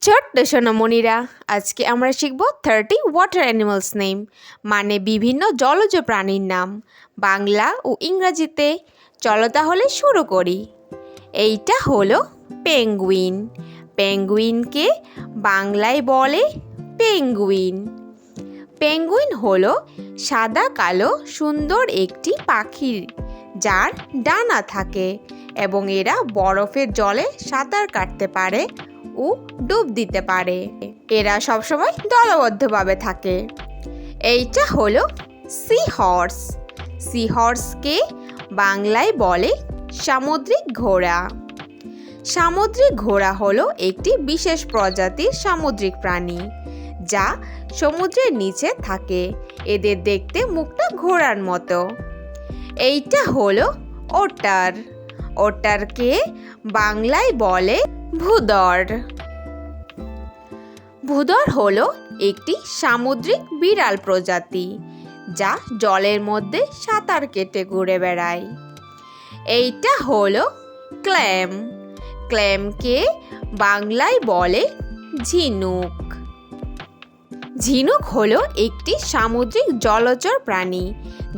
ছোট্ট সোনামণিরা, আজকে আমরা শিখব 30 ওয়াটার অ্যানিমালস নেম, মানে বিভিন্ন জলজ প্রাণীর নাম, বাংলা ও ইংরাজিতে। চলো তাহলে শুরু করি। এইটা হলো পেঙ্গুইন। পেঙ্গুইনকে বাংলায় বলে পেঙ্গুইন। পেঙ্গুইন হলো সাদা কালো সুন্দর একটি পাখি, যার ডানা থাকে এবং এরা বরফের জলে সাঁতার কাটতে পারে ও ডুব দিতে পারে। এরা সবসময় দলবদ্ধভাবে থাকে। এইটা হলো সি হর্স। সি হর্সকে বাংলায় বলে সামুদ্রিক ঘোড়া। সামুদ্রিক ঘোড়া হলো একটি বিশেষ প্রজাতির সামুদ্রিক প্রাণী, যা সমুদ্রের নিচে থাকে। এদের দেখতে মুখটা ঘোড়ার মতো। এইটা হলো ওটার। ওটারকে বাংলায় বলে ভূধর। ভূধর হলো একটি সামুদ্রিক বিড়াল প্রজাতি, যা জলের মধ্যে সাঁতার কেটে ঘুরে বেড়ায়। এইটা হলো ক্ল্যাম। ক্ল্যামকে বাংলায় বলে ঝিনুক। ঝিনুক হলো একটি সামুদ্রিক জলচর প্রাণী,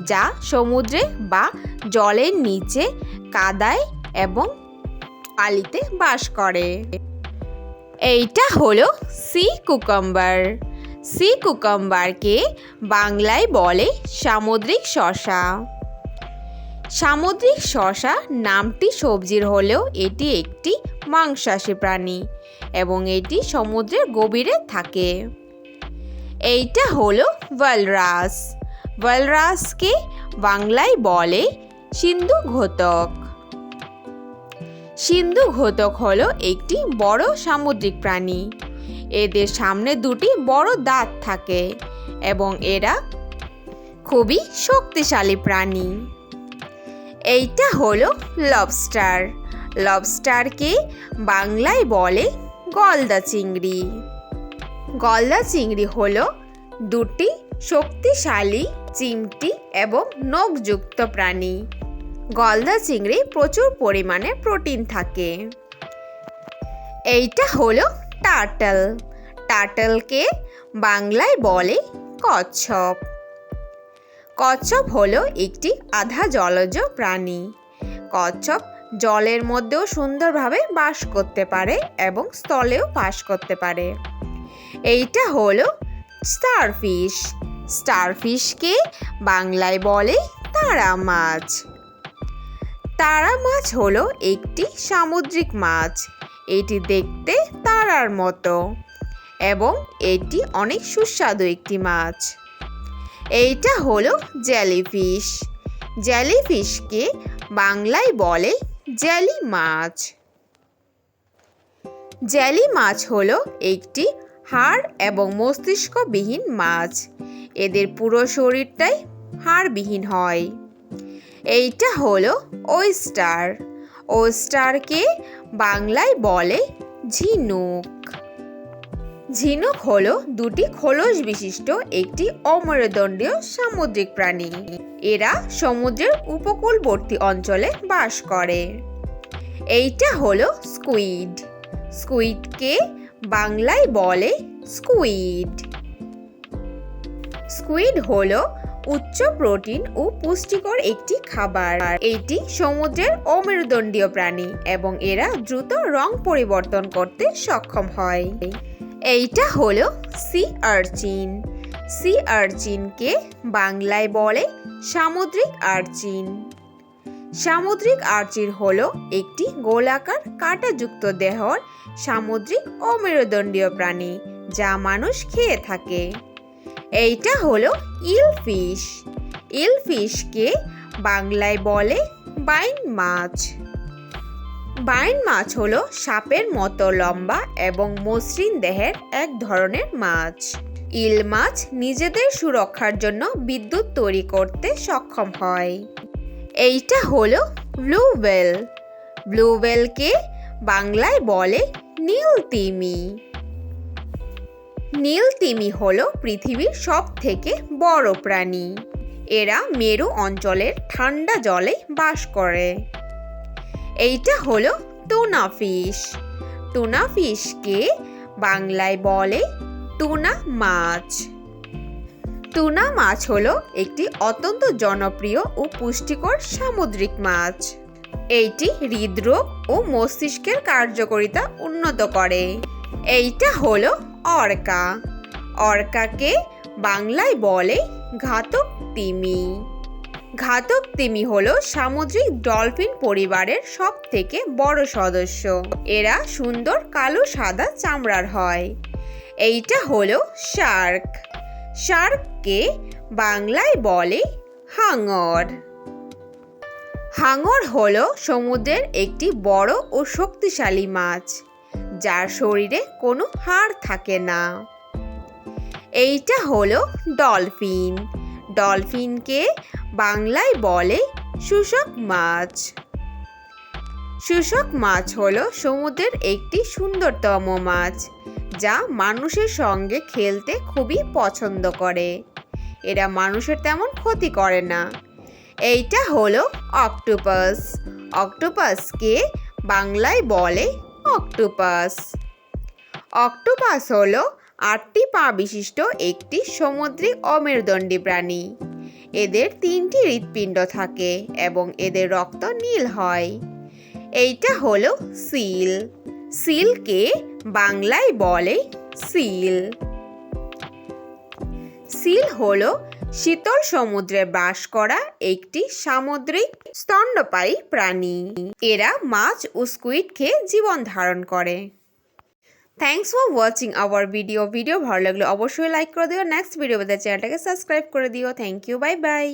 যা সমুদ্রে বা জলের নিচে কাদায় এবং বালিতে বাস করে। এইটা হলো সি কুকাম্বার। সি কুকাম্বারকে বাংলায় বলে সামুদ্রিক শসা। সামুদ্রিক শসা নামটি সবজির হলেও এটি একটি মাংসাশী প্রাণী এবং এটি সমুদ্রের গভীরে থাকে। এইটা হলো ওয়ালরাস। ওয়ালরাসকে বাংলায় বলে সিন্ধুঘোতক। সিন্ধুঘোতক হলো একটি বড় সামুদ্রিক প্রাণী। এদের সামনে দুটি বড় দাঁত থাকে এবং এরা খুবই শক্তিশালী প্রাণী। এইটা হলো লবস্টার। লবস্টারকে বাংলায় বলে গলদা চিংড়ি। গলদা চিংড়ি হলো দুটি শক্তিশালী চিমটি এবং নখযুক্ত প্রাণী। গলদা চিংড়ি প্রচুর পরিমাণে প্রোটিন থাকে। এইটা হলো টার্টল। টার্টলকে বাংলায় বলে কচ্ছপ। কচ্ছপ হলো একটি আধা জলজ প্রাণী। কচ্ছপ জলের মধ্যেও সুন্দরভাবে বাস করতে পারে এবং স্থলেও বাস করতে পারে। এইটা হলো স্টারফিশ। স্টারফিশকে বাংলায় বলে তারা মাছ। তারা মাছ হলো একটি সামুদ্রিক মাছ। এটি দেখতে তারার মতো এবং এটি অনেক সুস্বাদু একটি মাছ। এইটা হলো জেলিফিশ। জেলিফিশকে বাংলায় বলে জেলি মাছ। জেলি মাছ হলো একটি হাড় এবং মস্তিষ্কবিহীন মাছ। এদের পুরো শরীরটাই হাড়বিহীন হয়। এইটা হলো ওয়েস্টার। ওয়েস্টারকে বাংলায় বলে ঝিনুক। ঝিনুক হলো দুটি খোলস বিশিষ্ট একটি অমেরুদণ্ডীয় সামুদ্রিক প্রাণী। এরা সমুদ্রের উপকূলবর্তী অঞ্চলে বাস করে। এইটা হলো স্কুইড। স্কুইডকে বাংলায় বলে স্কুইড। স্কুইড হলো উচ্চ প্রোটিন ও পুষ্টিকর একটি খাবার। এটি সমুদ্রের অমেরুদণ্ডীয় প্রাণী এবং এরা দ্রুত রং পরিবর্তন করতে সক্ষম হয়। এইটা হলো সি আর্চিন। সি আর্চিনকে বাংলায় বলে সামুদ্রিক আর্চিন। সামুদ্রিক আর্চিন হলো একটি গোলাকার কাঁটাযুক্ত দেহর সামুদ্রিক অমেরুদণ্ডীয় প্রাণী, যা মানুষ খেয়ে থাকে। এইটা হলো ইলফিশ। ইলফিশকে বাংলায় বলে বাইন মাছ। বাইন মাছ হলো সাপের মতো লম্বা এবং মসৃণ দেহের এক ধরনের মাছ। ইল মাছ নিজেদের সুরক্ষার জন্য বিদ্যুৎ তৈরি করতে সক্ষম হয়। এইটা হলো ব্লু হোয়েল। ব্লু হোয়েলকে বাংলায় বলে নীল তিমি। নীল তিমি হলো পৃথিবীর সবথেকে বড় প্রাণী। এরা মেরু অঞ্চলের ঠান্ডা জলে বাস করে। এইটা হলো টুনা ফিশ। টুনা ফিশকে বাংলায় বলে টুনা মাছ। টুনা মাছ হলো একটি অত্যন্ত জনপ্রিয় ও পুষ্টিকর সামুদ্রিক মাছ। এইটি হৃদরোগ ও মস্তিষ্কের কার্যকারিতা উন্নত করে। এইটা হলো অর্কা। অর্কাকে বাংলায় বলে ঘাতক তিমি। ঘাতক তিমি হলো সামুদ্রিক ডলফিন পরিবারের সবথেকে বড় সদস্য। এরা সুন্দর কালো সাদা চামড়ার হয়। এইটা হলো শার্ক। শার্ককে বাংলায় বলে হাঙর। হাঙর হলো সমুদ্রের একটি বড় ও শক্তিশালী মাছ, যার শরীরে কোনো হাড় থাকে না। এইটা হলো ডলফিন। ডলফিনকে বাংলায় বলে শুষ্ক মাছ। শুষ্ক মাছ হলো সমুদ্রের একটি সুন্দরতম মাছ, যা মানুষের সঙ্গে খেলতে খুবই পছন্দ করে। এরা মানুষের তেমন ক্ষতি করে না। এইটা হলো অক্টোপাস। অক্টোপাসকে বাংলায় বলে অক্টোপাস। অক্টোপাস হলো 8টি পা বিশিষ্ট একটি সামুদ্রিক অমেরুদণ্ডী প্রাণী। এদের 3টি হৃৎপিণ্ড থাকে এবং এদের রক্ত নীল হয়। এইটা হলো সিল। সিলকে বাংলায় বলে সিল। সিল হলো শীতল সমুদ্রে বাস করা একটি সামুদ্রিক স্তন্যপায়ী প্রাণী। এরা মাছ ও স্কুইড খেয়ে জীবন ধারণ করে। Thanks for watching hour video. ভালো লাগলে অবশ্যই লাইক করে দিও। নেক্সট ভিডিও পেতে চ্যানেলটাকে সাবস্ক্রাইব করে দিও। Thank you, bye by.